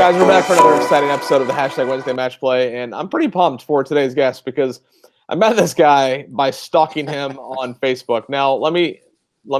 Guys, we're back for another exciting episode of the Hashtag Wednesday Match Play, and I'm pretty pumped for today's guest because I met this guy by stalking him on Facebook. Now, let me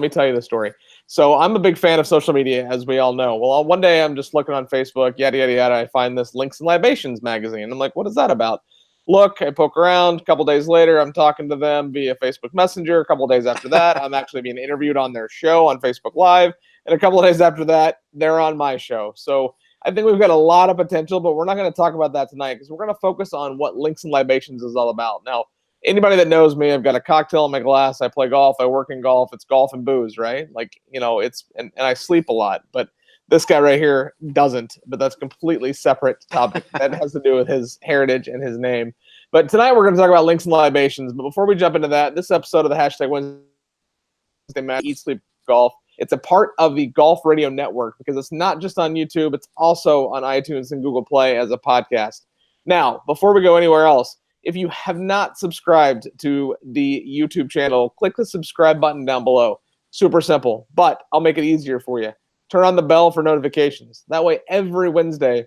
tell you the story. So I'm a big fan of social media, as we all know. Well, one day I'm just looking on Facebook, yada, yada, yada. I find this Links and Libations magazine. I'm like, what is that about? Look, I poke around. A couple days later, I'm talking to them via Facebook Messenger. A couple days after that, I'm actually being interviewed on their show on Facebook Live. And a couple of days after that, they're on my show. So I think we've got a lot of potential, but we're not going to talk about that tonight because we're going to focus on what Links and Libations is all about. Now, anybody that knows me, I've got a cocktail in my glass. I play golf. I work in golf. It's golf and booze, right? Like, you know, and I sleep a lot. But this guy right here doesn't. But that's a completely separate topic that has to do with his heritage and his name. But tonight we're going to talk about Links and Libations. But before we jump into that, this episode of the Hashtag Wednesday Match, Eat, Sleep, Golf, it's a part of the Golf Radio Network because it's not just on YouTube. It's also on iTunes and Google Play as a podcast. Now, before we go anywhere else, if you have not subscribed to the YouTube channel, click the subscribe button down below. Super simple, but I'll make it easier for you. Turn on the bell for notifications. That way, every Wednesday,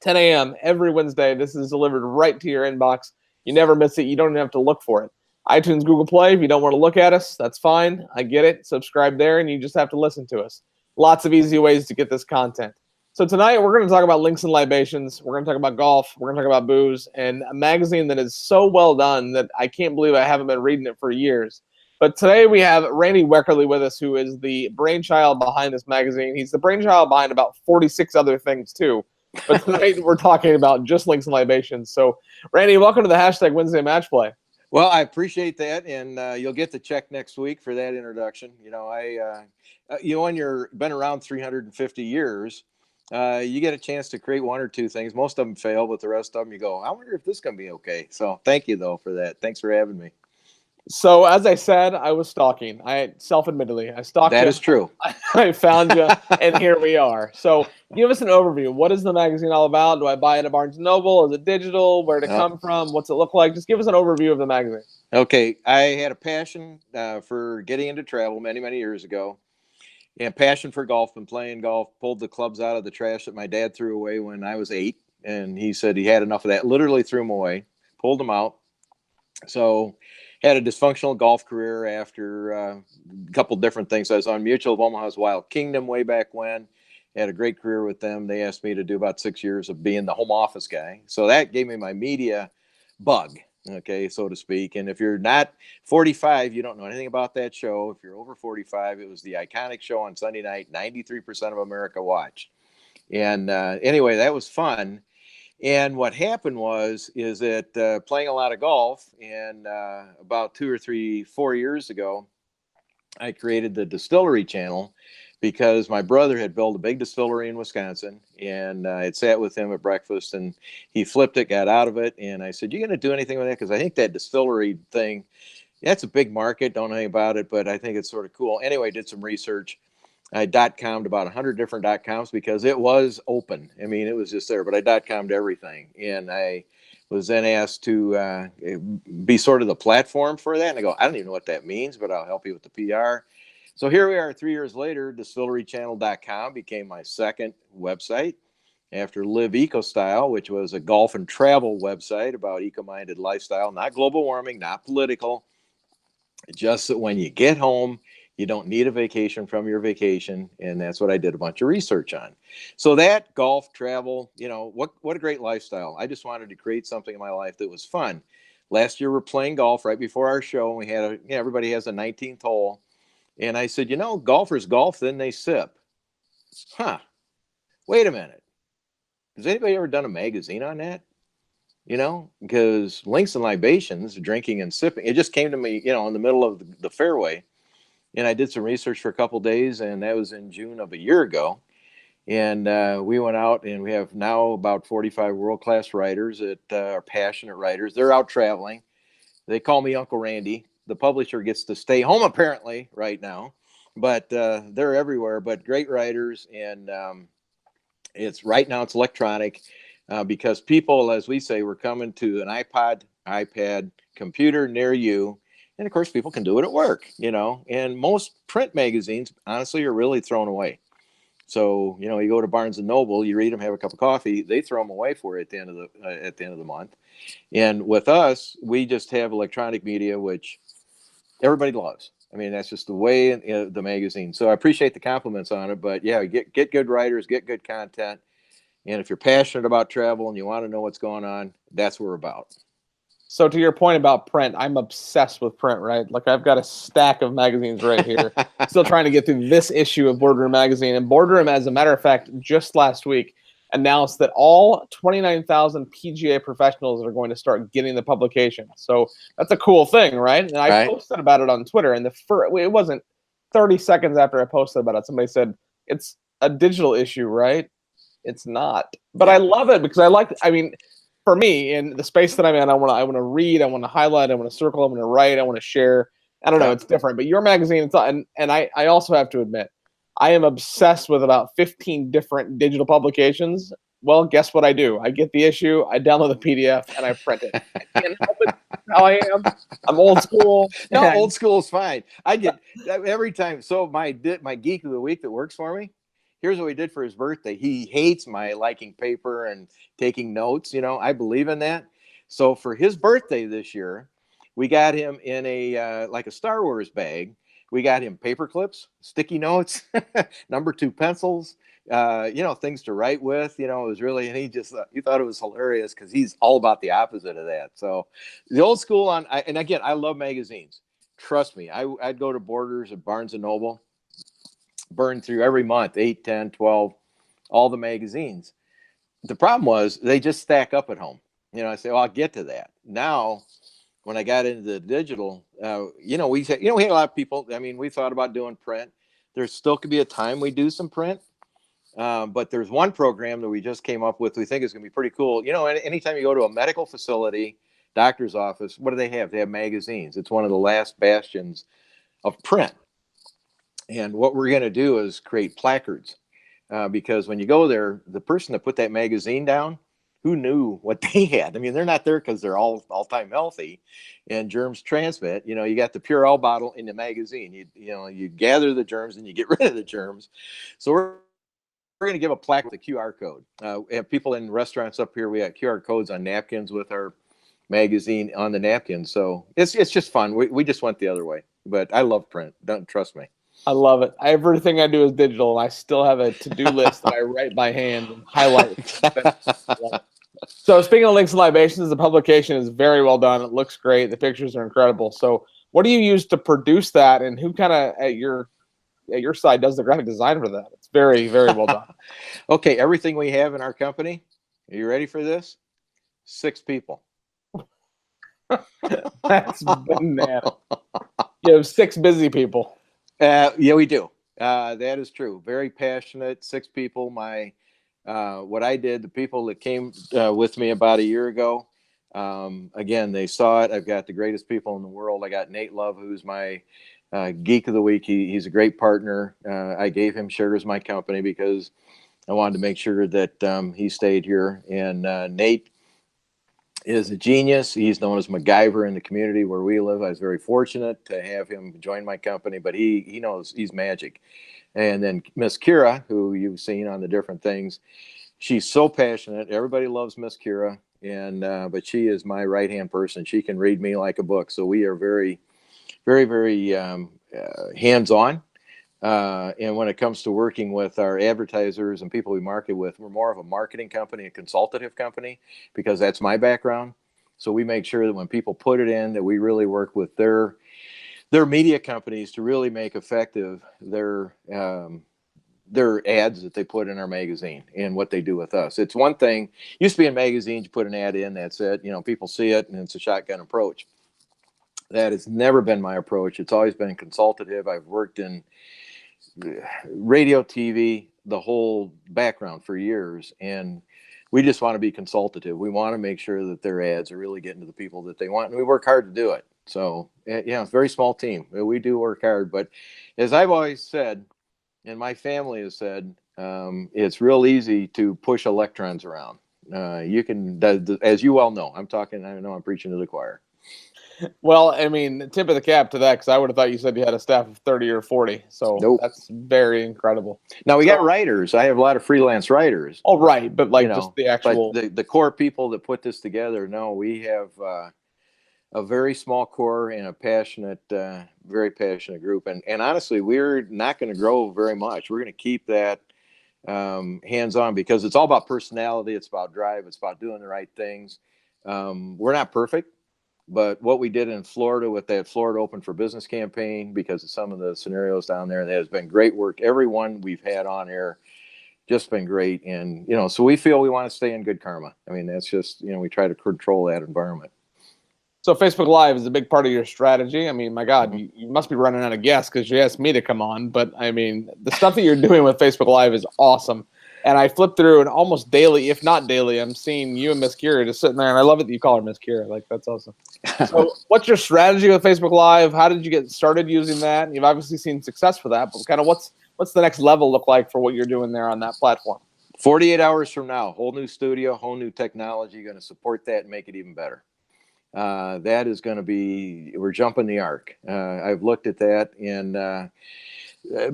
10 a.m., every Wednesday, this is delivered right to your inbox. You never miss it. You don't even have to look for it. iTunes, Google Play, if you don't want to look at us, that's fine. I get it. Subscribe there, and you just have to listen to us. Lots of easy ways to get this content. So tonight, we're going to talk about Links and Libations. We're going to talk about golf. We're going to talk about booze, and a magazine that is so well done that I can't believe I haven't been reading it for years. But today, we have Randy Weckerly with us, who is the brainchild behind this magazine. He's the brainchild behind about 46 other things, too. But tonight, we're talking about just Links and Libations. So, Randy, welcome to the Hashtag Wednesday Match Play. Well, I appreciate that, and you'll get the check next week for that introduction. You know, when you're been around 350 years, you get a chance to create one or two things. Most of them fail, but the rest of them you go, I wonder if this is going to be okay. So thank you, though, for that. Thanks for having me. So, as I said, I was stalking. I self-admittedly, I stalked you. That is true. I found you, and here we are. So, give us an overview. What is the magazine all about? Do I buy it at Barnes & Noble? Is it digital? Where did it come from? What's it look like? Just give us an overview of the magazine. Okay. I had a passion for getting into travel many, many years ago, and passion for golf and playing golf. Pulled the clubs out of the trash that my dad threw away when I was 8, and he said he had enough of that. Literally threw them away, pulled them out. So had a dysfunctional golf career after a couple different things. I was on Mutual of Omaha's Wild Kingdom way back when. Had a great career with them. They asked me to do about 6 years of being the home office guy. So that gave me my media bug, okay, so to speak. And if you're not 45, you don't know anything about that show. If you're over 45, it was the iconic show on Sunday night. 93% of America watched. And anyway, that was fun. And what happened is that playing a lot of golf, and about 2 or 3, 4 years ago, I created the Distillery Channel because my brother had built a big distillery in Wisconsin, and I had sat with him at breakfast, and he flipped it, got out of it, and I said, "You going to do anything with that? Because I think that distillery thing, that's a big market. Don't know anything about it, but I think it's sort of cool." Anyway, did some research. I .com'd about 100 different .coms because it was open. I mean, it was just there, but I .com'd everything. And I was then asked to be sort of the platform for that. And I go, I don't even know what that means, but I'll help you with the PR. So here we are 3 years later. DistilleryChannel.com became my second website after Live Eco Style, which was a golf and travel website about eco-minded lifestyle, not global warming, not political, just that when you get home, you don't need a vacation from your vacation, and that's what I did a bunch of research on. So that, golf, travel, you know, what a great lifestyle. I just wanted to create something in my life that was fun. Last year, we're playing golf right before our show, and we had everybody has a 19th hole, and I said, golfers golf, then they sip. Wait a minute. Has anybody ever done a magazine on that? Because Links and Libations, drinking and sipping, it just came to me, in the middle of the fairway. And I did some research for a couple of days, and that was in June of a year ago. And we went out, and we have now about 45 world-class writers that are passionate writers. They're out traveling. They call me Uncle Randy. The publisher gets to stay home, apparently, right now. But they're everywhere, but great writers. And right now it's electronic because people, as we say, we're coming to an iPod, iPad, computer near you. And of course, people can do it at work, and most print magazines, honestly, are really thrown away. So, you know, you go to Barnes and Noble, you read them, have a cup of coffee, they throw them away for you at the end of the month. And with us, we just have electronic media, which everybody loves. I mean, that's just the way in the magazine. So I appreciate the compliments on it, but yeah, get good writers, get good content. And if you're passionate about travel and you want to know what's going on, that's what we're about. So to your point about print, I'm obsessed with print, right? Like I've got a stack of magazines right here. Still trying to get through this issue of Boardroom Magazine. And Boardroom, as a matter of fact, just last week announced that all 29,000 PGA professionals are going to start getting the publication. So that's a cool thing, right? And I Right. posted about it on Twitter. And it wasn't 30 seconds after I posted about it, somebody said, it's a digital issue, right? It's not. But Yeah. I love it because I mean, for me, in the space that I'm in, I want to read, I want to highlight, I want to circle, I want to write, I want to share. I don't know, Yeah. it's different. But your magazine, it's and I also have to admit, I am obsessed with about 15 different digital publications. Well, guess what I do? I get the issue, I download the PDF, and I print it. I can't help it. How I am. I'm old school. No, old school is fine. I get every time. So my geek of the week that works for me. Here's what we did for his birthday. He hates my liking paper and taking notes. You know, I believe in that. So for his birthday this year, we got him in a like a Star Wars bag. We got him paper clips, sticky notes, number 2 pencils, you know, things to write with. You know, it was really, and he thought it was hilarious because he's all about the opposite of that. So the old school and again, I love magazines. Trust me, I'd go to Borders at Barnes and Noble, burn through every month 8, 10, 12, all the magazines. The problem was they just stack up at home. You know, I say, well, I'll get to that. Now, when I got into the digital, you know, we had a lot of people. I mean, we thought about doing print. There still could be a time we do some print. But there's one program that we just came up with we think is going to be pretty cool. You know, anytime you go to a medical facility, doctor's office, what do they have? They have magazines. It's one of the last bastions of print. And what we're going to do is create placards because when you go there, the person that put that magazine down, who knew what they had? I mean, they're not there because they're all-time healthy and germs transmit. You know, you got the Purell bottle in the magazine. You gather the germs and you get rid of the germs. So we're going to give a plaque with a QR code. We have people in restaurants up here. We have QR codes on napkins with our magazine on the napkin. So it's just fun. We just went the other way. But I love print. Don't trust me. I love it. Everything I do is digital, and I still have a to-do list that I write by hand and highlight. So speaking of links and libations, the publication is very well done. It looks great. The pictures are incredible. So what do you use to produce that, and who kind of at your side does the graphic design for that? It's very, very well done. Okay, everything we have in our company, are you ready for this? 6 people. That's banana. You have 6 busy people. Yeah, we do. That is true. Very passionate, 6 people. What I did, the people that came with me about a year ago, again, they saw it. I've got the greatest people in the world. I got Nate Love, who's my geek of the week. He's a great partner. I gave him shares my company because I wanted to make sure that he stayed here. And Nate is a genius. He's known as MacGyver in the community where we live. I was very fortunate to have him join my company, but he knows he's magic. And then Miss Kira, who you've seen on the different things, she's so passionate. Everybody loves Miss Kira, and but she is my right hand person. She can read me like a book. So we are very, very, very hands on. And when it comes to working with our advertisers and people we market with, we're more of a marketing company, a consultative company, because that's my background. So we make sure that when people put it in, that we really work with their media companies to really make effective their ads that they put in our magazine and what they do with us. It's one thing, used to be in magazines, you put an ad in, that's it. You know, people see it and it's a shotgun approach. That has never been my approach. It's always been consultative. I've worked in radio, TV, the whole background for years. And we just want to be consultative. We want to make sure that their ads are really getting to the people that they want. And we work hard to do it. So, yeah, it's a very small team. We do work hard. But as I've always said, and my family has said, it's real easy to push electrons around. You can, as you well know, I know I'm preaching to the choir. Well, I mean, tip of the cap to that, because I would have thought you said you had a staff of 30 or 40. So Nope. that's very incredible. Now we got So, writers. I have a lot of freelance writers, oh, right. But you like just know, the but actual. the core people that put this together, no, we have a very small core and a passionate, very passionate group. And honestly, we're not going to grow very much. We're going to keep that hands-on because it's all about personality. It's about drive. It's about doing the right things. We're not perfect, but what we did in Florida with that Florida Open for Business campaign, because of some of the scenarios down there, that has been great work. Everyone we've had on air just been great. And, so we feel we want to stay in good karma. I mean, that's just, we try to control that environment. So Facebook Live is a big part of your strategy. I mean, my God, Mhm. you must be running out of gas because you asked me to come on. But I mean, the stuff that you're doing with Facebook Live is awesome. And I flip through, and almost daily, if not daily, I'm seeing you and Miss Kira just sitting there. And I love it that you call her Miss Kira. Like, that's awesome. So, what's your strategy with Facebook Live? How did you get started using that? And you've obviously seen success for that, but kind of what's the next level look like for what you're doing there on that platform? 48 hours from now, whole new studio, whole new technology, going to support that and make it even better. That is going to be, we're jumping the arc. I've looked at that, and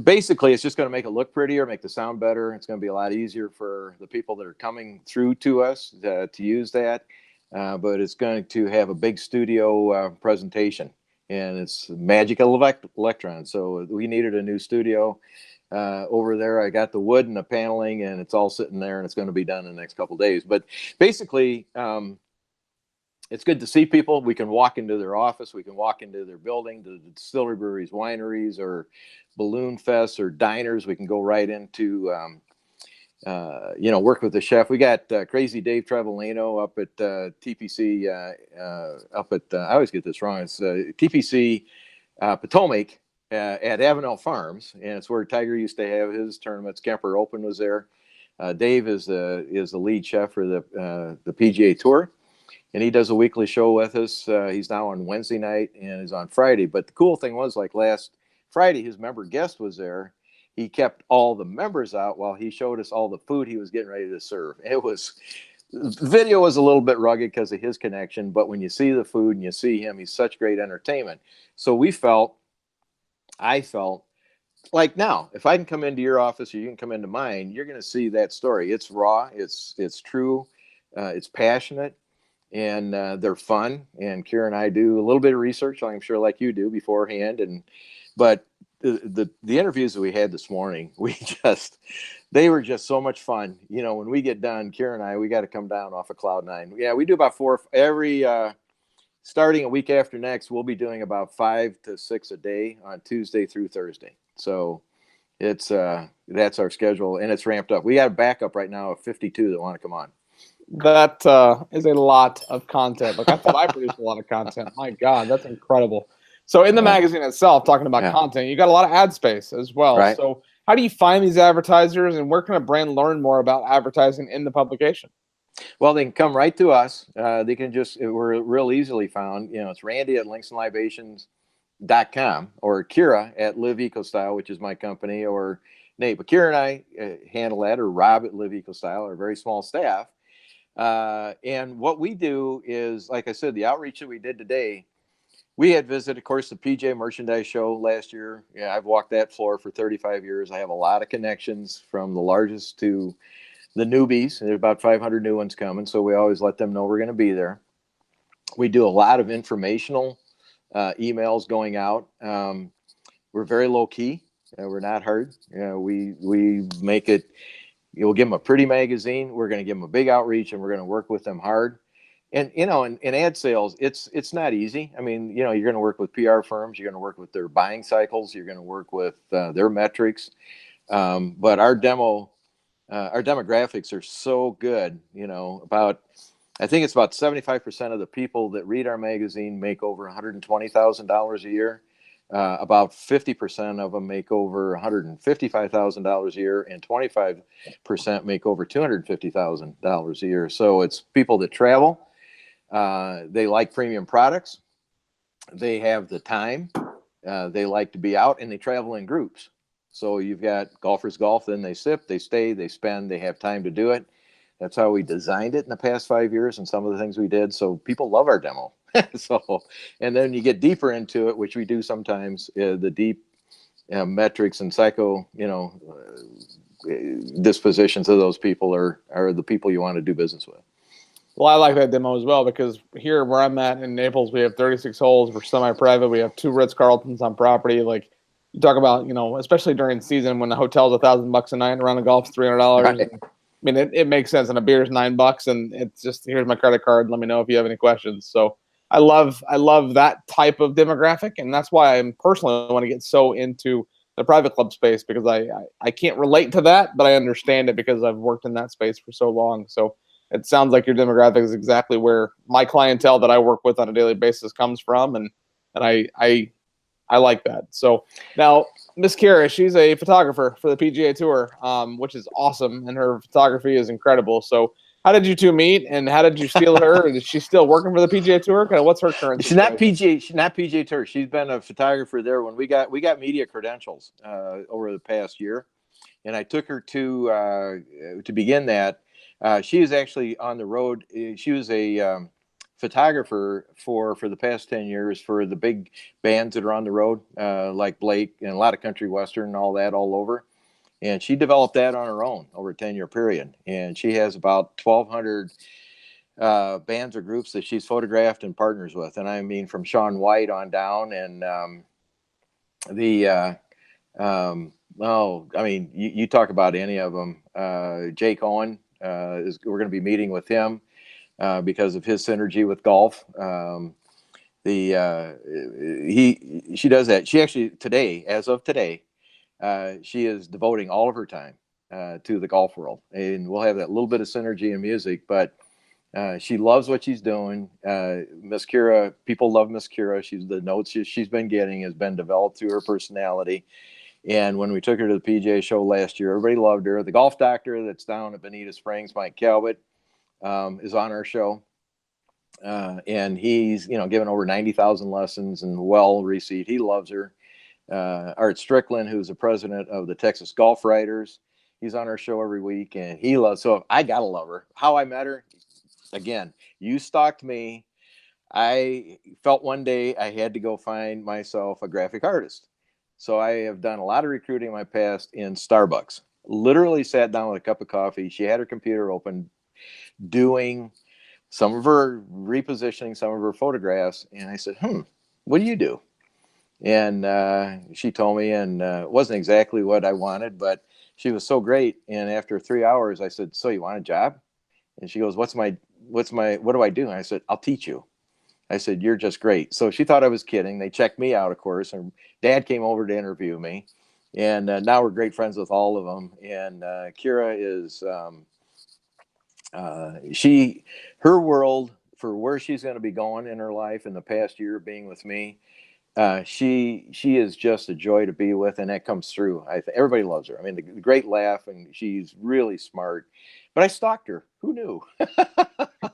basically it's just going to make it look prettier, make the sound better. It's going to be a lot easier for the people that are coming through to us to use that. But it's going to have a big studio presentation, and it's magical electron. So we needed a new studio over there. I got the wood and the paneling, and it's all sitting there, and it's going to be done in the next couple of days. But basically, it's good to see people. We can walk into their office. We can walk into their building, the distillery, breweries, wineries, or balloon fests or diners. We can go right into, work with the chef. We got Crazy Dave Travelino up at TPC, up at, I always get this wrong. It's TPC Potomac at Avenel Farms. And it's where Tiger used to have his tournaments. Kemper Open was there. Dave is the lead chef for the PGA Tour. And he does a weekly show with us. He's now on Wednesday night and is on Friday. But the cool thing was, like last Friday, his member guest was there. He kept all the members out while he showed us all the food he was getting ready to serve. The video was a little bit rugged because of his connection, but when you see the food and you see him, he's such great entertainment. So I felt like, now, if I can come into your office or you can come into mine, you're going to see that story. It's raw, it's true, it's passionate. And they're fun. And Kira and I do a little bit of research, I'm sure, like you do beforehand. But the interviews that we had this morning, they were just so much fun. When we get done, Kira and I, we got to come down off of cloud nine. Yeah, we do about starting a week after next, we'll be doing about 5 to 6 a day on Tuesday through Thursday. So that's our schedule, and it's ramped up. We got a backup right now of 52 that want to come on. That is a lot of content. Like, I thought I produced a lot of content. My God, that's incredible. So in the magazine itself, talking about content, you got a lot of ad space as well. Right. So how do you find these advertisers, and where can a brand learn more about advertising in the publication? Well, they can come right to us. They can we're real easily found. It's Randy at linksandlibations.com or Kira at Live Eco Style, which is my company, or Nate. But Kira and I handle that, or Rob at Live Eco Style, our very small staff. And what we do is, like I said, the outreach that we did today, we had visited, of course, the PJ Merchandise Show last year. Yeah, I've walked that floor for 35 years. I have a lot of connections from the largest to the newbies. There's about 500 new ones coming, so we always let them know we're going to be there. We do a lot of informational emails going out. We're very low key. We're not hard. We make it. We'll give them a pretty magazine. We're going to give them a big outreach, and we're going to work with them hard. And in ad sales, it's not easy. I mean, you're going to work with PR firms. You're going to work with their buying cycles. You're going to work with their metrics. But our demographics are so good. I think it's about 75% of the people that read our magazine make over $120,000 a year. About 50% of them make over $155,000 a year, and 25% make over $250,000 a year. So it's people that travel. They like premium products. They have the time. They like to be out, and they travel in groups. So you've got golfers golf, then they sip, they stay, they spend, they have time to do it. That's how we designed it in the past 5 years, and some of the things we did. So people love our demo. So, and then you get deeper into it, which we do sometimes, the deep metrics and psycho, dispositions of those people are the people you want to do business with. Well, I like that demo as well because here where I'm at in Naples, we have 36 holes. We're semi-private. We have 2 Ritz-Carltons on property. Like you talk about, especially during season when the hotel's $1,000 a night and around the golf's $300. Right. I mean, it makes sense. And a beer's $9, and it's just here's my credit card. Let me know if you have any questions. So I love that type of demographic, and that's why I'm personally want to get so into the private club space because I can't relate to that, but I understand it because I've worked in that space for so long. So it sounds like your demographic is exactly where my clientele that I work with on a daily basis comes from, and I like that. So now Miss Kira, she's a photographer for the PGA Tour, which is awesome, and her photography is incredible. So how did you two meet, and how did you steal her? Is she still working for the PGA Tour? Kind of what's her current She's not situation? PGA. She's not PGA Tour. She's been a photographer there when we got media credentials over the past year, and I took her to begin that. She was actually on the road. She was a photographer for the past 10 years for the big bands that are on the road, like Blake and a lot of country western and all that all over. And she developed that on her own over a 10-year period. And she has about 1,200 bands or groups that she's photographed and partners with. And I mean, from Shaun White on down, and the I mean, you talk about any of them. Jake Owen we're going to be meeting with him because of his synergy with golf. She does that. She actually today, as of today, she is devoting all of her time to the golf world, and we'll have that little bit of synergy in music, but. She loves what she's doing. Miss Kira, people love Miss Kira. The notes she's been getting has been developed through her personality. And when we took her to the PGA show last year, everybody loved her. The golf doctor that's down at Bonita Springs, Mike Calvert, is on our show. And he's, given over 90,000 lessons and well received. He loves her. Art Strickland, who's the president of the Texas Golf Writers, he's on our show every week, and he loves. So I gotta love her. How I met her, again, you stalked me. I felt one day I had to go find myself a graphic artist. So I have done a lot of recruiting in my past in Starbucks. Literally sat down with a cup of coffee. She had her computer open, doing some of her repositioning, some of her photographs. And I said, what do you do? And she told me, and it wasn't exactly what I wanted, but she was so great. And after 3 hours, I said, so you want a job? And she goes, what do I do? And I said, I'll teach you. I said, you're just great. So she thought I was kidding. They checked me out, of course. And Dad came over to interview me. And now we're great friends with all of them. And Kira is, her world for where she's going to be going in her life in the past year being with me, she is just a joy to be with, and that comes through. Everybody loves her. I mean, the great laugh, and she's really smart. But I stalked her. Who knew?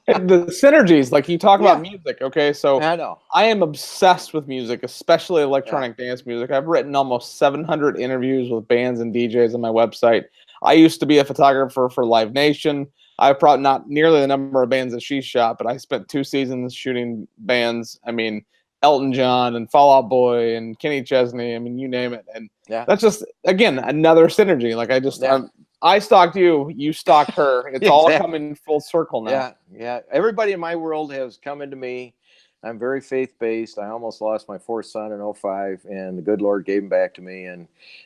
And the synergies, like you talk Yeah, about music, okay? So I know. I am obsessed with music, especially Yeah. electronic dance music. I've written almost 700 interviews with bands and DJs on my website. I used to be a photographer for Live Nation. I've probably not nearly the number of bands that she shot, but I spent 2 seasons shooting bands. I mean, Elton John and Fall Out Boy and Kenny Chesney. I mean, you name it. And Yeah. that's just, again, another synergy. Like I stalked you, you stalked her. It's all Exactly. coming full circle now. Yeah. Everybody in my world has come into me. I'm very faith-based. I almost lost my 4th son in 2005, and the good Lord gave him back to me.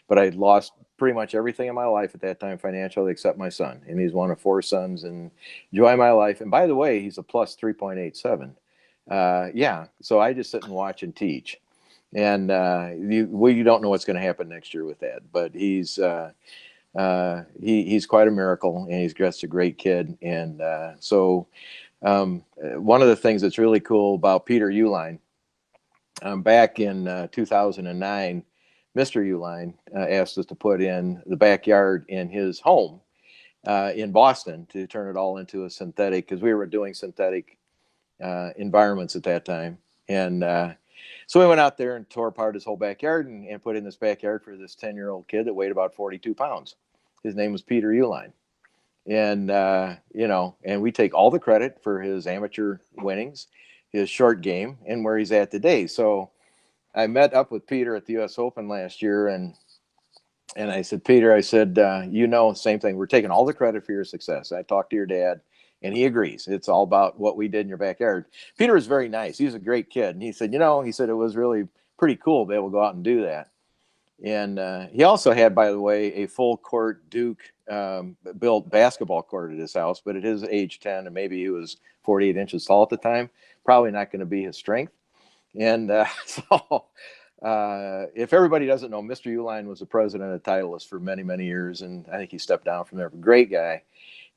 But I lost pretty much everything in my life at that time financially except my son. And he's one of 4 sons, and enjoy my life. And by the way, he's a plus 3.87. Yeah. So I just sit and watch and teach. And you don't know what's going to happen next year with that. But he's quite a miracle, and he's just a great kid. And one of the things that's really cool about Peter Uihlein, back in 2009, Mr. Uihlein asked us to put in the backyard in his home in Boston to turn it all into a synthetic, because we were doing synthetic environments at that time. And so we went out there and tore apart his whole backyard and put in this backyard for this 10-year-old kid that weighed about 42 pounds. His name was Peter Uihlein. And, and we take all the credit for his amateur winnings, his short game and where he's at today. So I met up with Peter at the U.S. Open last year, and I said, Peter, I said, same thing. We're taking all the credit for your success. I talked to your dad, and he agrees. It's all about what we did in your backyard. Peter was very nice. He was a great kid. And he said, he said it was really pretty cool to be able to go out and do that. And he also had, by the way, a full court Duke built basketball court at his house. But at his age 10, and maybe he was 48 inches tall at the time, probably not going to be his strength. And so if everybody doesn't know, Mr. Uline was the president of Titleist for many, many years. And I think he stepped down from there. Great guy.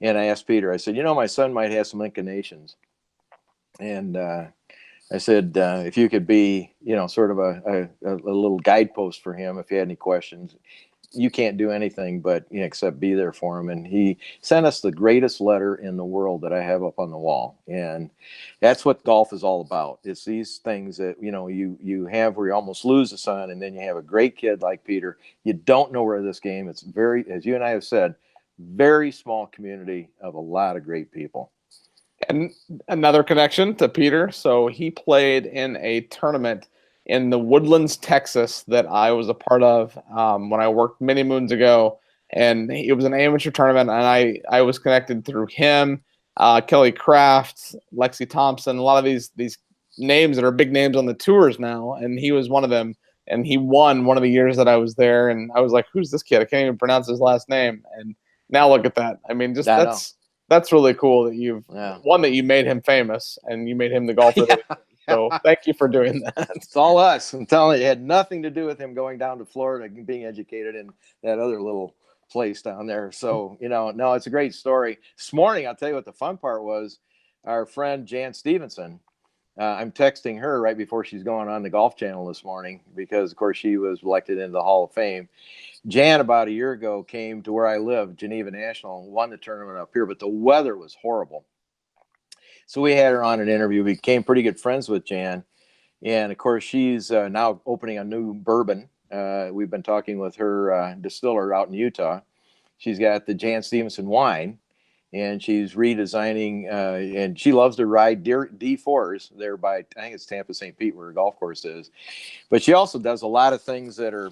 And I asked Peter, I said, my son might have some inclinations. And I said, if you could be, sort of a little guidepost for him, if he had any questions. You can't do anything but except be there for him. And he sent us the greatest letter in the world that I have up on the wall. And that's what golf is all about. It's these things that, you have where you almost lose the son, and then you have a great kid like Peter. You don't know where this game. It's very, as you and I have said, very small community of a lot of great people. And another connection to Peter. So he played in a tournament in the Woodlands, Texas, that I was a part of when I worked many moons ago. And it was an amateur tournament, and I was connected through him, Kelly Craft, Lexi Thompson, a lot of these names that are big names on the tours now. And he was one of them. And he won one of the years that I was there. And I was like, who's this kid? I can't even pronounce his last name. And now look at that. I mean, that's really cool that that you made him famous and you made him the golfer. So thank you for doing that. It's all us. I'm telling you, it had nothing to do with him going down to Florida and being educated in that other little place down there. So, no, it's a great story. This morning, I'll tell you what the fun part was. Our friend Jan Stevenson, I'm texting her right before she's going on the Golf Channel this morning because, of course, she was elected into the Hall of Fame. Jan, about a year ago, came to where I live, Geneva National, won the tournament up here, but the weather was horrible. So we had her on an interview. We became pretty good friends with Jan. And, of course, she's now opening a new bourbon. We've been talking with her distiller out in Utah. She's got the Jan Stevenson wine, and she's redesigning, and she loves to ride D4s there by, I think it's Tampa St. Pete, where her golf course is. But she also does a lot of things that are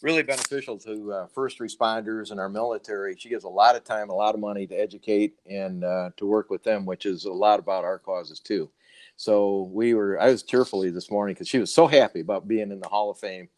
really beneficial to first responders and our military. She gives a lot of time, a lot of money to educate and to work with them, which is a lot about our causes too. So I was tearfully this morning because she was so happy about being in the Hall of Fame.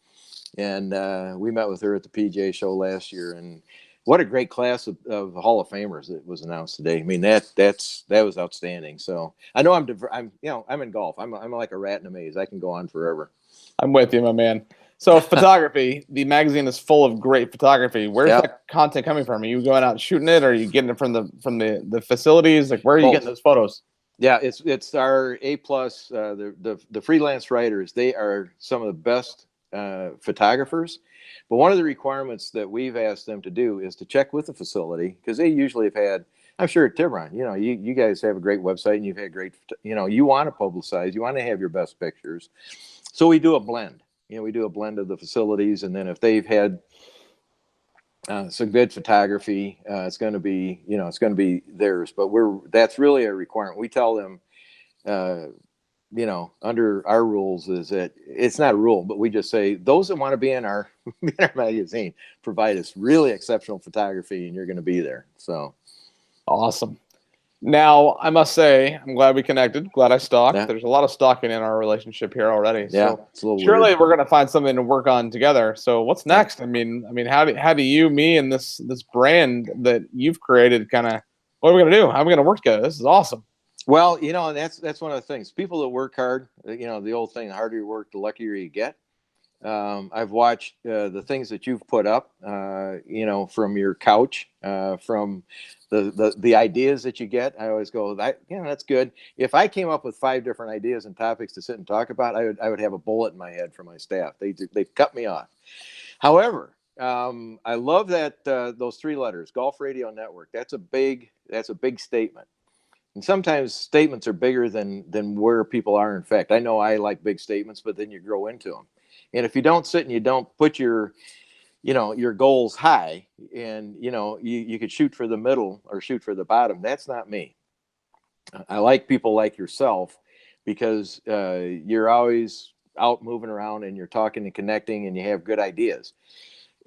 And we met with her at the PGA show last year, and what a great class of Hall of Famers that was announced today. I mean, that was outstanding. So I know I'm in golf. I'm like a rat in a maze. I can go on forever. I'm with you, my man. So photography, the magazine is full of great photography. Where's that content coming from? Are you going out and shooting it, or are you getting it from the facilities? Like, where are you getting those photos? Yeah, it's our A+, the freelance writers. They are some of the best photographers. But one of the requirements that we've asked them to do is to check with the facility, because they usually have had, I'm sure at Tiburon, you guys have a great website and you've had great, you want to publicize, you want to have your best pictures. So we do a blend. We do a blend of the facilities, and then if they've had some good photography, it's going to be theirs. But that's really a requirement. We tell them, under our rules is that it's not a rule, but we just say those that want to be in our magazine provide us really exceptional photography, and you're going to be there. So awesome. Now, I must say, I'm glad we connected. Glad I stalked. Yeah. There's a lot of stalking in our relationship here already. Yeah, so it's a little surely weird. We're going to find something to work on together. So what's next? I mean, how do you, me, and this brand that you've created what are we going to do? How are we going to work together? This is awesome. Well, that's one of the things. People that work hard, the old thing, the harder you work, the luckier you get. I've watched the things that you've put up, from your couch, from the ideas that you get. I always go, that's good. If I came up with 5 different ideas and topics to sit and talk about, I would have a bullet in my head for my staff. They cut me off. However, I love that those 3 letters, Golf Radio Network. That's a big statement. And sometimes statements are bigger than where people are. In fact, I know I like big statements, but then you grow into them. And if you don't sit and you don't put your goals high, and you could shoot for the middle or shoot for the bottom, that's not me. I like people like yourself because you're always out moving around and you're talking and connecting and you have good ideas.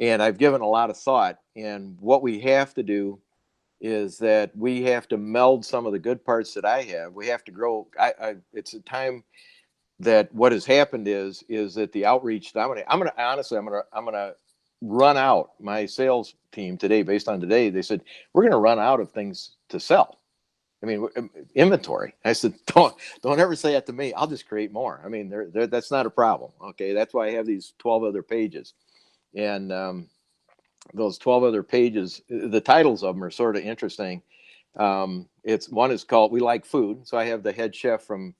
And I've given a lot of thought. And what we have to do is that we have to meld some of the good parts that I have. We have to grow. It's a time that what has happened is that the outreach. I'm gonna honestly, I'm gonna run out my sales team today based on today. They said we're gonna run out of things to sell. I mean, inventory. I said, don't ever say that to me. I'll just create more. I mean, that's not a problem. Okay, that's why I have these 12 other pages, and those 12 other pages, the titles of them are sort of interesting. It's one is called "We Like Food," so I have the head chef from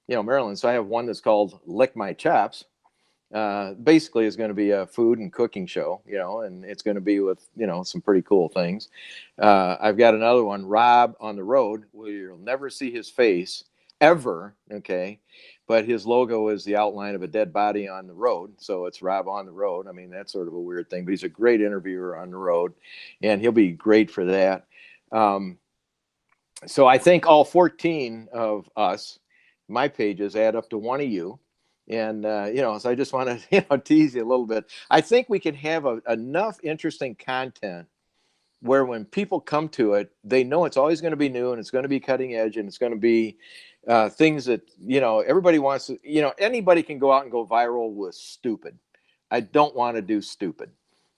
Maryland. So I have one that's called "Lick My Chops." Basically is going to be a food and cooking show, and it's going to be with, some pretty cool things. I've got another one, Rob on the Road, where you'll never see his face ever. Okay. But his logo is the outline of a dead body on the road. So it's Rob on the Road. I mean, that's sort of a weird thing, but he's a great interviewer on the road and he'll be great for that. So I think all 14 of us, my pages add up to one of you. And, so I just want to, tease you a little bit. I think we can have enough interesting content where when people come to it, they know it's always going to be new and it's going to be cutting edge and it's going to be things that, everybody wants to, anybody can go out and go viral with stupid. I don't want to do stupid.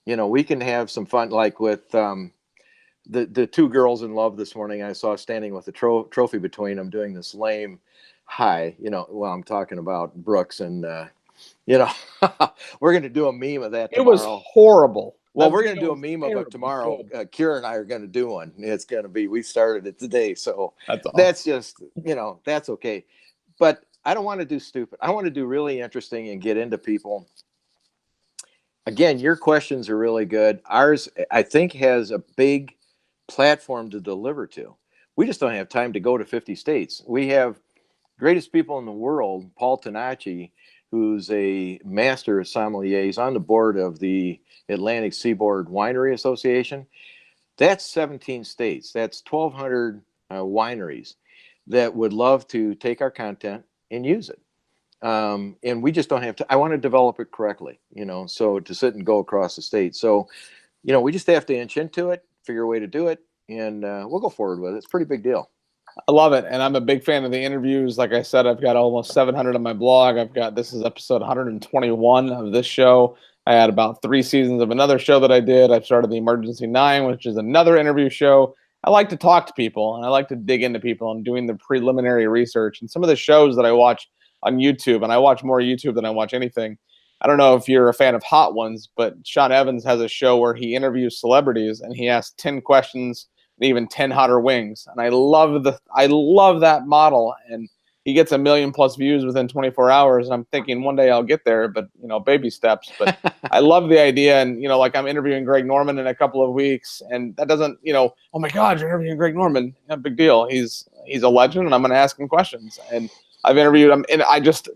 We can have some fun, like with the two girls in love this morning I saw standing with a trophy between them doing this lame hi, well, I'm talking about Brooks and, we're going to do a meme of that tomorrow. It was horrible. Well, we're going to do a meme of it tomorrow. Kira and I are going to do one. It's going to be, we started it today. So that's just, that's okay. But I don't want to do stupid. I want to do really interesting and get into people. Again, your questions are really good. Ours, I think, has a big platform to deliver to. We just don't have time to go to 50 states. We have greatest people in the world, Paul Tanacci, who's a master sommelier. He's on the board of the Atlantic Seaboard Winery Association. That's 17 states. That's 1,200 wineries that would love to take our content and use it. And we just don't have to. I want to develop it correctly, so to sit and go across the state. So, we just have to inch into it, figure a way to do it, and we'll go forward with it. It's a pretty big deal. I love it. And I'm a big fan of the interviews. Like I said, I've got almost 700 on my blog. This is episode 121 of this show. I had about 3 seasons of another show that I did. I've started the Emergency 9, which is another interview show. I like to talk to people and I like to dig into people and doing the preliminary research. And some of the shows that I watch on YouTube, and I watch more YouTube than I watch anything. I don't know if you're a fan of Hot Ones, but Sean Evans has a show where he interviews celebrities and he asks 10 questions and even 10 hotter wings. And I love that model. And he gets 1 million+ views within 24 hours. And I'm thinking one day I'll get there, but baby steps. But I love the idea. And like I'm interviewing Greg Norman in a couple of weeks, and that doesn't, oh my God, you're interviewing Greg Norman. Yeah, big deal. He's a legend, and I'm going to ask him questions. And I've interviewed him, and I just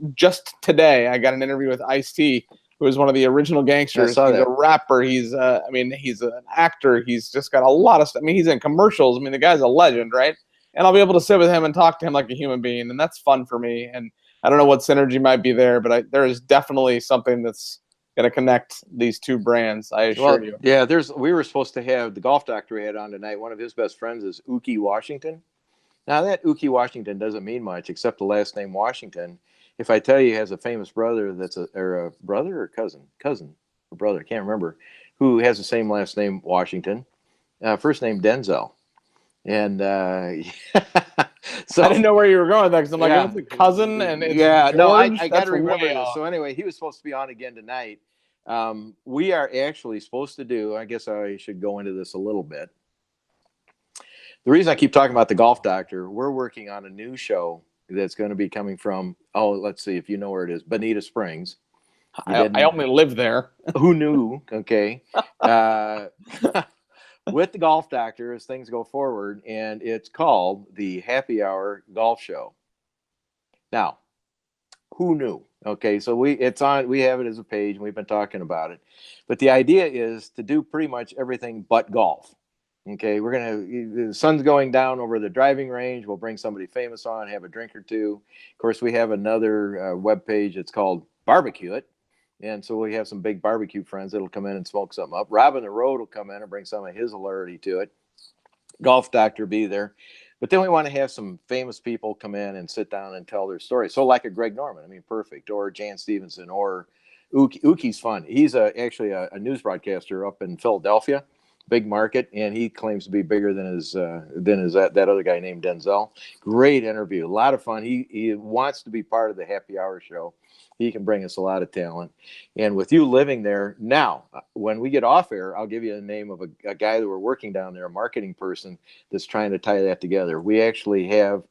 today I got an interview with Ice-T, who is one of the original gangsters. He's a rapper. He's he's an actor. He's just got a lot of stuff. I mean, he's in commercials. I mean, the guy's a legend, right? And I'll be able to sit with him and talk to him like a human being, and that's fun for me. And I don't know what synergy might be there, but there is definitely something that's going to connect these two brands. I assure you. Yeah, we were supposed to have the golf doctor we had on tonight. One of his best friends is Ookie Washington. Now, that Ookie Washington doesn't mean much except the last name Washington. If I tell you he has a famous brother that's a brother or cousin or brother, I can't remember, who has the same last name Washington, first name Denzel. And so I didn't know where you were going with that because I'm like, it's a cousin and it's George. No, I got to remember this. So anyway, he was supposed to be on again tonight. We are actually supposed to do, I guess I should go into this a little bit. The reason I keep talking about the golf doctor, we're working on a new show that's going to be coming from, let's see if you know where it is, Bonita Springs. I only live there. Who knew? Okay. With the golf doctor as things go forward, and it's called the Happy Hour Golf Show. Now, who knew? Okay, so we have it as a page, and we've been talking about it. But the idea is to do pretty much everything but golf. Okay, the sun's going down over the driving range. We'll bring somebody famous on, have a drink or two. Of course, we have another web page. It's called Barbecue It. And so we have some big barbecue friends that'll come in and smoke something up. Robin the Road will come in and bring some of his hilarity to it. Golf Doctor be there. But then we want to have some famous people come in and sit down and tell their story. So like a Greg Norman, I mean, perfect. Or Jan Stevenson, or Uki's fun. He's actually a news broadcaster up in Philadelphia, big market, and he claims to be bigger than his that other guy named Denzel. Great interview, a lot of fun. He wants to be part of the happy hour show. He can bring us a lot of talent. And with you living there now, when we get off air, I'll give you the name of a guy that we're working down there, a marketing person that's trying to tie that together. We actually have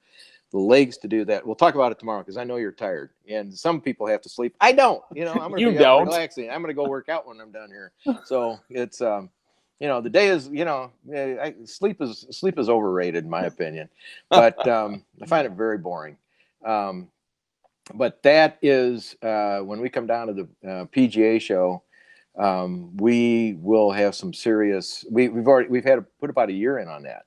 the legs to do that. We'll talk about it tomorrow because I know you're tired. And some people have to sleep. I don't. I'm going to You be don't. up relaxing. I'm going to go work out when I'm done here. So it's the day is sleep is overrated in my opinion. But I find it very boring. But that is when we come down to the PGA show, we will have some serious. We've had to put about a year in on that,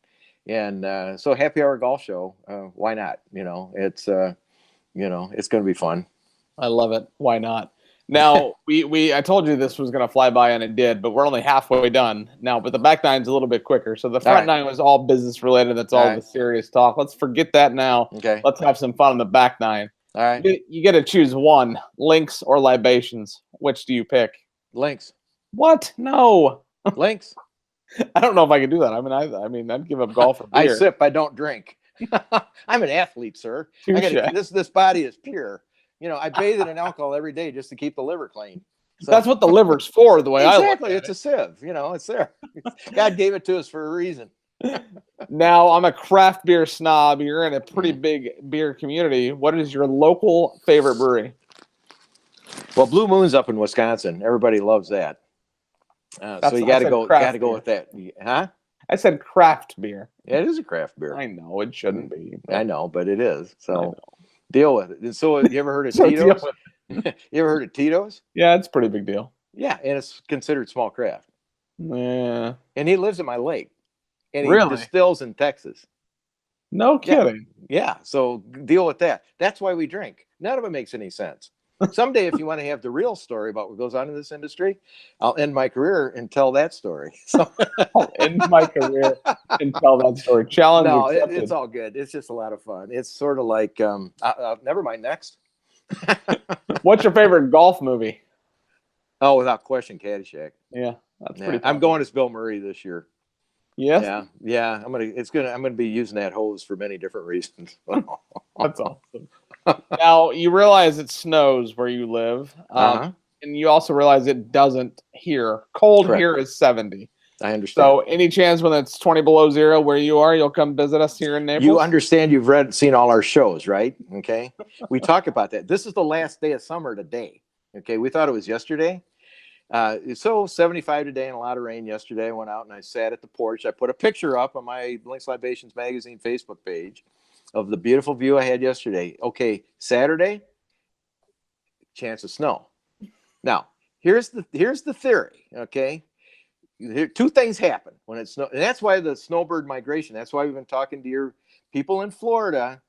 and so happy hour golf show. Why not? It's it's going to be fun. I love it. Why not? Now I told you this was going to fly by, and it did, but we're only halfway done now. But the back nine's a little bit quicker. So the front nine was all business related. That's all the serious talk. Let's forget that now. Okay. Let's have some fun on the back nine. All right. You get to choose one: links or libations. Which do you pick? Links. What? No. Links. I don't know if I could do that. I mean, I'd give up golf for beer. I sip. I don't drink. I'm an athlete, sir. This body is pure. I bathe in alcohol every day just to keep the liver clean. So, that's what the liver's for, the way I look at it. It's a sieve. It's there. God gave it to us for a reason. Now, I'm a craft beer snob. You're in a pretty big beer community. What is your local favorite brewery? Well, Blue Moon's up in Wisconsin. Everybody loves that. So you got to go with that, huh? I said craft beer. Yeah, it is a craft beer. I know it shouldn't be. I know, but it is. So deal with it. And so, you ever heard of Tito's? You ever heard of Tito's? Yeah, it's a pretty big deal. Yeah, and it's considered small craft. Yeah. And he lives at my lake. And he really? distills in Texas. No kidding. Yeah, so deal with that. That's why we drink. None of it makes any sense. Someday, if you want to have the real story about what goes on in this industry, I'll end my career and tell that story. So I'll end my career and tell that story. Challenge accepted. It's all good. It's just a lot of fun. It's sort of like, never mind, next. What's your favorite golf movie? Oh, without question, Caddyshack. Yeah, that's pretty. I'm going as Bill Murray this year. Yes? Yeah. I'm gonna be using that hose for many different reasons. That's awesome. Now you realize it snows where you live, and you also realize it doesn't here. Cold Correct. Here is 70. I understand. So any chance when it's 20 below zero where you are, you'll come visit us here in Naples? You understand? You've seen all our shows, right? Okay. We talk about that. This is the last day of summer today. Okay. We thought it was yesterday. So 75 today and a lot of rain yesterday. I went out and I sat at the porch. I put a picture up on my Links Libations magazine Facebook page of the beautiful view I had yesterday. Okay, Saturday, chance of snow. Now, here's the theory, okay? Two things happen when it snows. And that's why the snowbird migration, that's why we've been talking to your people in Florida,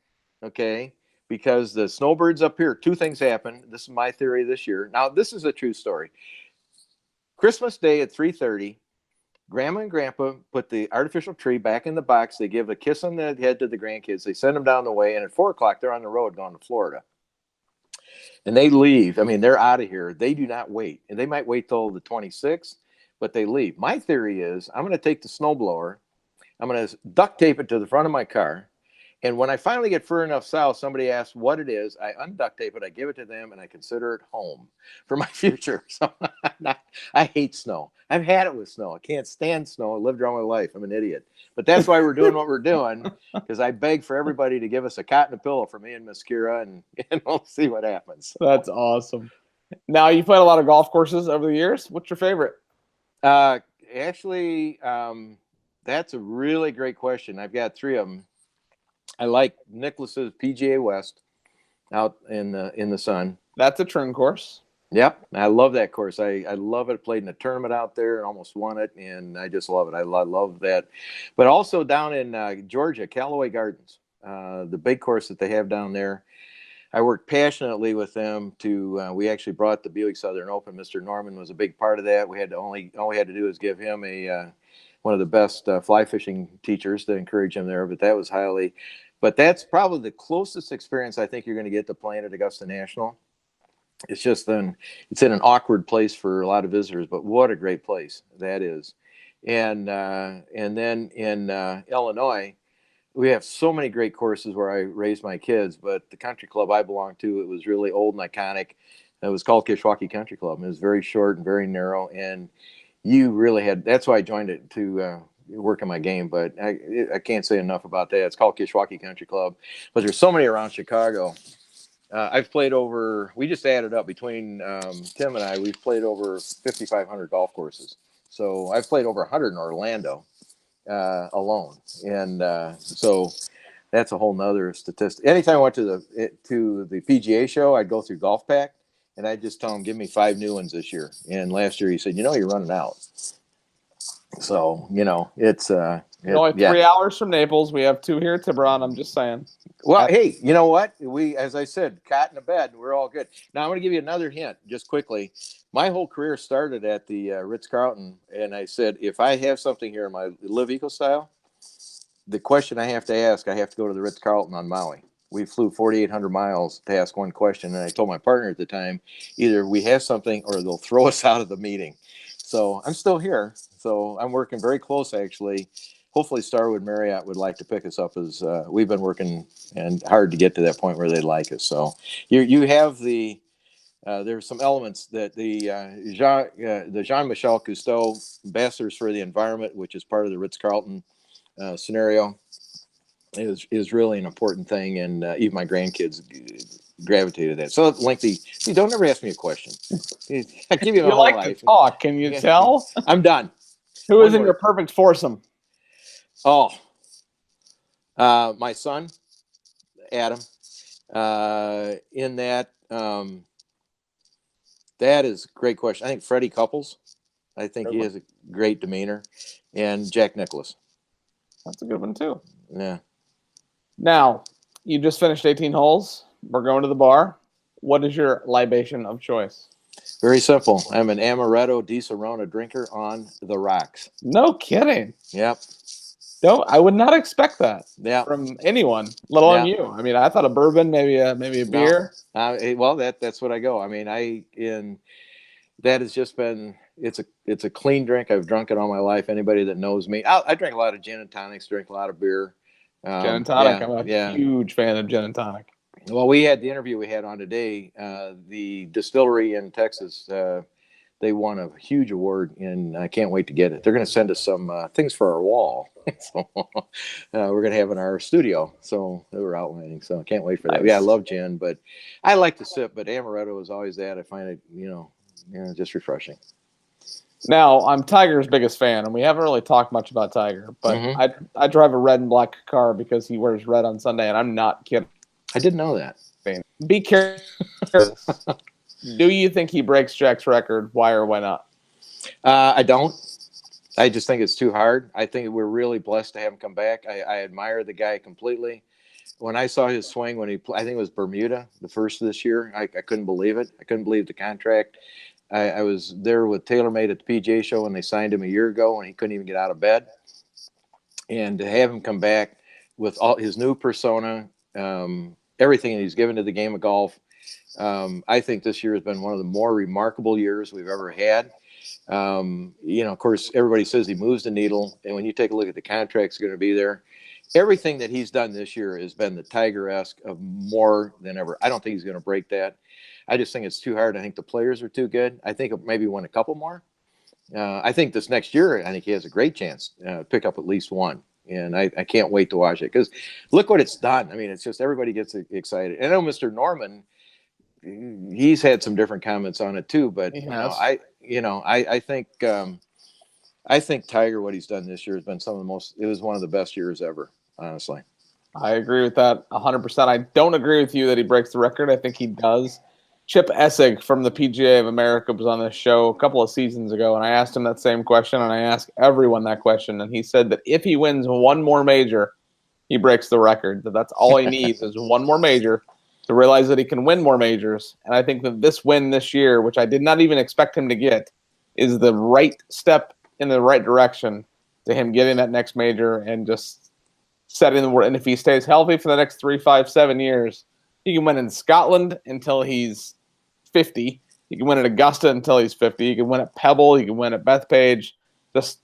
okay? Because the snowbirds up here, two things happen. This is my theory this year. Now, this is a true story. Christmas Day at 3:30, Grandma and Grandpa put the artificial tree back in the box. They give a kiss on the head to the grandkids. They send them down the way, and at 4 o'clock, they're on the road going to Florida. And they leave. I mean, they're out of here. They do not wait. And they might wait till the 26th, but they leave. My theory is I'm going to take the snowblower. I'm going to duct tape it to the front of my car. And when I finally get far enough south, somebody asks what it is. I unduct tape it. I give it to them, and I consider it home for my future. So I hate snow. I've had it with snow. I can't stand snow. I lived all my life. I'm an idiot. But that's why we're doing what we're doing, because I beg for everybody to give us a cot and a pillow for me and Miss Kira, and we'll see what happens. That's awesome. Now, you've played a lot of golf courses over the years. What's your favorite? Actually, that's a really great question. I've got 3 of them. I like Nicklaus's PGA West out in the sun. That's a Trim course. Yep, I love that course. I love it. Played in a tournament out there and almost won it, and I just love it. I love that. But also down in Georgia, Callaway Gardens, the big course that they have down there. I worked passionately with them to. We actually brought the Buick Southern Open. Mr. Norman was a big part of that. We had to only all we had to do is give him a one of the best fly fishing teachers to encourage him there. But that was highly. But that's probably the closest experience I think you're going to get to playing at Augusta National. It's just then it's in an awkward place for a lot of visitors, but what a great place that is. And then in Illinois, we have so many great courses where I raised my kids, but the country club I belonged to, it was really old and iconic. It was called Kishwaukee Country Club. It was very short and very narrow, and you really had. That's why I joined it to work on my game. But I can't say enough about that. It's called Kishwaukee Country Club, but there's so many around Chicago. I've played over. We just added up between Tim and I. We've played over 5,500 golf courses. So I've played over 100 in Orlando alone, and so that's a whole nother statistic. Anytime I went to the PGA show, I'd go through Golf Pack, and I'd just tell him, "Give me 5 new ones this year." And last year he said, "You're running out." So it's Only yeah. 3 hours from Naples. We have 2 here at Tiburon. I'm just saying. Well, hey, you know what? As I said, cot in a bed. We're all good. Now, I'm going to give you another hint just quickly. My whole career started at the Ritz-Carlton, and I said, if I have something here in my Live Eco style, the question I have to ask, I have to go to the Ritz-Carlton on Maui. We flew 4,800 miles to ask one question, and I told my partner at the time, either we have something or they'll throw us out of the meeting. So I'm still here. So I'm working very close, actually. Hopefully Starwood Marriott would like to pick us up as we've been working and hard to get to that point where they'd like us. So you have the there's some elements that the Jean-Michel Cousteau Ambassadors for the Environment, which is part of the Ritz-Carlton scenario, is really an important thing, and even my grandkids gravitated that. So lengthy. See, don't ever ask me a question. I give you my You whole like to life. talk. Can you tell? I'm done. Who One is in more. your perfect foursome? Oh, my son, Adam. In that, that is a great question. I think Freddie Couples. I think he has a great demeanor, and Jack Nicklaus. That's a good one too. Yeah. Now, you just finished 18 holes. We're going to the bar. What is your libation of choice? Very simple. I'm an Amaretto Di Serrano drinker on the rocks. No kidding. Yep. I would not expect that Yep. from anyone, let alone Yep. you. I mean, I thought a bourbon, maybe a beer. No. Well, that's what I go. I mean, that has just been it's a clean drink. I've drunk it all my life. Anybody that knows me, I drink a lot of gin and tonics, drink a lot of beer. Gin and tonic. Yeah, I'm a yeah. huge fan of gin and tonic. Well, we had the interview we had on today. The distillery in Texas, they won a huge award, and I can't wait to get it. They're going to send us some things for our wall. So we're going to have in our studio. So they were outlining. So I can't wait for that. Nice. Yeah, I love gin, but I like to sip. But amaretto is always that. I find it, just refreshing. Now, I'm Tiger's biggest fan, and we haven't really talked much about Tiger, but I drive a red and black car because he wears red on Sunday, and I'm not kidding. I didn't know that. Be careful. Do you think he breaks Jack's record? Why or why not? I don't. I just think it's too hard. I think we're really blessed to have him come back. I admire the guy completely. When I saw his swing when I think it was Bermuda, the first of this year, I couldn't believe it. I couldn't believe the contract. I was there with TaylorMade at the PGA show when they signed him a year ago, and he couldn't even get out of bed. And to have him come back with all his new persona, everything that he's given to the game of golf, I think this year has been one of the more remarkable years we've ever had. Of course, everybody says he moves the needle, and when you take a look at the contracts going to be there, everything that he's done this year has been the Tiger-esque of more than ever. I don't think he's going to break that. I just think it's too hard. I think the players are too good. I think maybe win a couple more. I think this next year, I think he has a great chance to pick up at least one. And I can't wait to watch it because look what it's done. I mean, it's just everybody gets excited. And I know Mr. Norman, he's had some different comments on it too. But I think Tiger, what he's done this year has been some of the most. It was one of the best years ever, honestly. I agree with that 100%. I don't agree with you that he breaks the record. I think he does. Chip Essig from the PGA of America was on this show a couple of seasons ago, and I asked him that same question, and I asked everyone that question, and he said that if he wins one more major, he breaks the record. That's all he needs is one more major to realize that he can win more majors. And I think that this win this year, which I did not even expect him to get, is the right step in the right direction to him getting that next major and just setting the word. And if he stays healthy for the next 3, 5, 7 years, he can win in Scotland until he's 50. He can win at Augusta until he's 50. He can win at Pebble. He can win at Bethpage. Just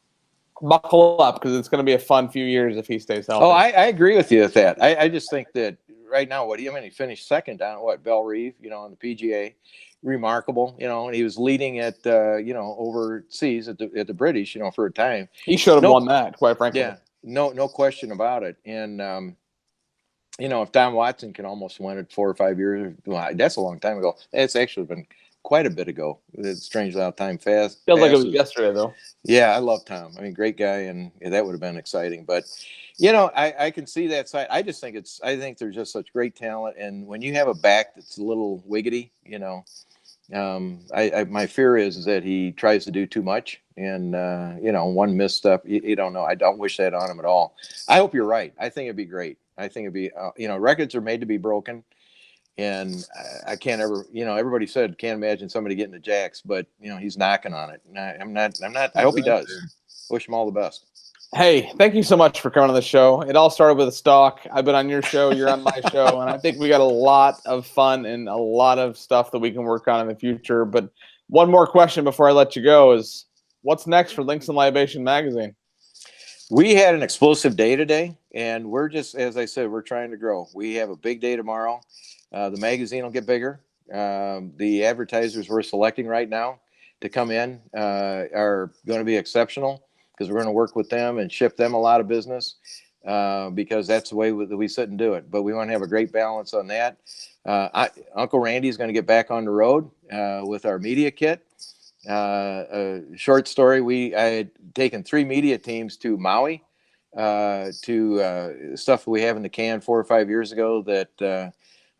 buckle up because it's going to be a fun few years if he stays healthy. Oh, I agree with you with that. I just think that right now, he finished second on Belle Reve, on the PGA. Remarkable, and he was leading at, overseas at the British, for a time. He should have won that, quite frankly. Yeah, no question about it. And, if Don Watson can almost win it 4 or 5 years, well, that's a long time ago. It's actually been quite a bit ago. It's strange how time fast. Feels like it was yesterday, though. Yeah, I love Tom. Great guy, and that would have been exciting. But, I can see that side. I just think I think there's just such great talent, and when you have a back that's a little wiggity, my fear is that he tries to do too much, and one misstep, you don't know. I don't wish that on him at all. I hope you're right. I think it'd be great. I think it'd be, records are made to be broken, and I can't ever, everybody said can't imagine somebody getting the jacks, but he's knocking on it. And I'm not. I hope he does. Wish him all the best. Hey, thank you so much for coming on the show. It all started with a stalk. I've been on your show, you're on my show, and I think we got a lot of fun and a lot of stuff that we can work on in the future. But one more question before I let you go is, what's next for Links and Libation magazine? We had an explosive day today, and we're just, as I said, we're trying to grow. We have a big day tomorrow. The magazine will get bigger. The advertisers we're selecting right now to come in are going to be exceptional, because we're going to work with them and ship them a lot of business, because that's the way that we sit and do it. But we want to have a great balance on that. Uncle Randy is going to get back on the road with our media kit. A short story, I had taken 3 media teams to Maui to stuff we have in the can 4 or 5 years ago that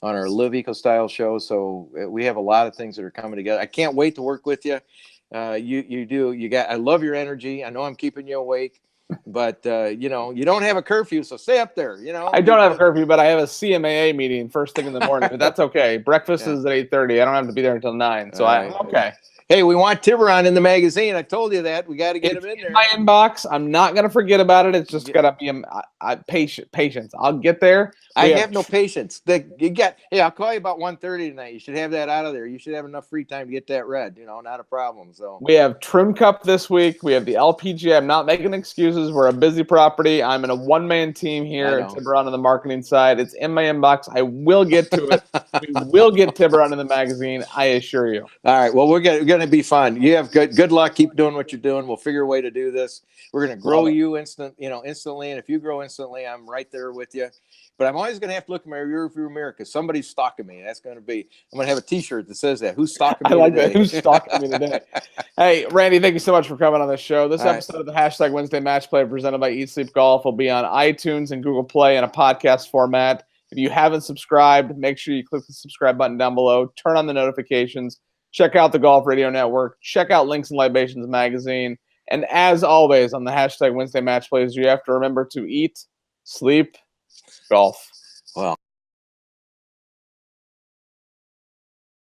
on our Live Eco Style show. So we have a lot of things that are coming together. I can't wait to work with you. I love your energy. I know I'm keeping you awake, but you don't have a curfew, so stay up there. I don't have a curfew, but I have a CMAA meeting first thing in the morning. But that's okay. Breakfast is at 8:30. I don't have to be there until 9, so I'm okay. Hey, we want Tiburon in the magazine. I told you that. We got to get him in there. My inbox. I'm not gonna forget about it. It's just gotta be patience. I'll get there. I have no patience. I'll call you about 1:30 tonight. You should have that out of there. You should have enough free time to get that read. Not a problem. So we have Trim Cup this week. We have the LPGA. I'm not making excuses. We're a busy property. I'm in a one-man team here at Tiburon on the marketing side. It's in my inbox. I will get to it. We will get Tiburon in the magazine. I assure you. All right. Well, we're going to be fun. You have good luck. Keep doing what you're doing. We'll figure a way to do this. We're going to grow you instantly. And if you grow instantly, I'm right there with you. But I'm always going to have to look in my rearview mirror because somebody's stalking me. I'm going to have a T-shirt that says that. Who's stalking me today? That. Who's stalking me today? Hey, Randy, thank you so much for coming on the show. This episode of the Hashtag Wednesday Match Play presented by Eat Sleep Golf will be on iTunes and Google Play in a podcast format. If you haven't subscribed, make sure you click the subscribe button down below. Turn on the notifications. Check out the Golf Radio Network. Check out Links and Libations magazine. And as always, on the Hashtag Wednesday Match Plays, you have to remember to eat, sleep, golf.